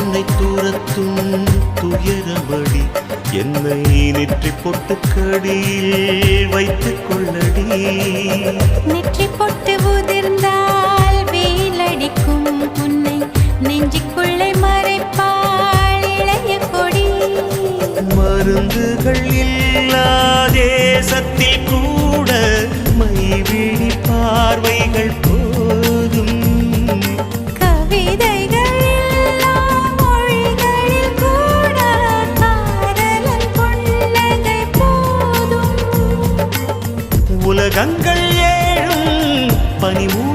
என்னை தூரத்தும் துயரபடி என்னை நெற்றி பொட்டுக்கடியில் வைத்துக் கொள்ளடி. நெற்றி பொட்டு உதிர்ந்தால் வெயிலடிக்கும் உன்னை நெஞ்சுக்குள்ளே மறைப்பாள் இளைய கொடி. மருந்துகள் இல்லா தேசத்தில் கூட மைவிழி பார்வைகள் போதும். கவிதைகள் இல்லா மொழிகளில் கூட காதலன் புன்னகை போதும். உலகங்கள் ஏழும் பனிமூ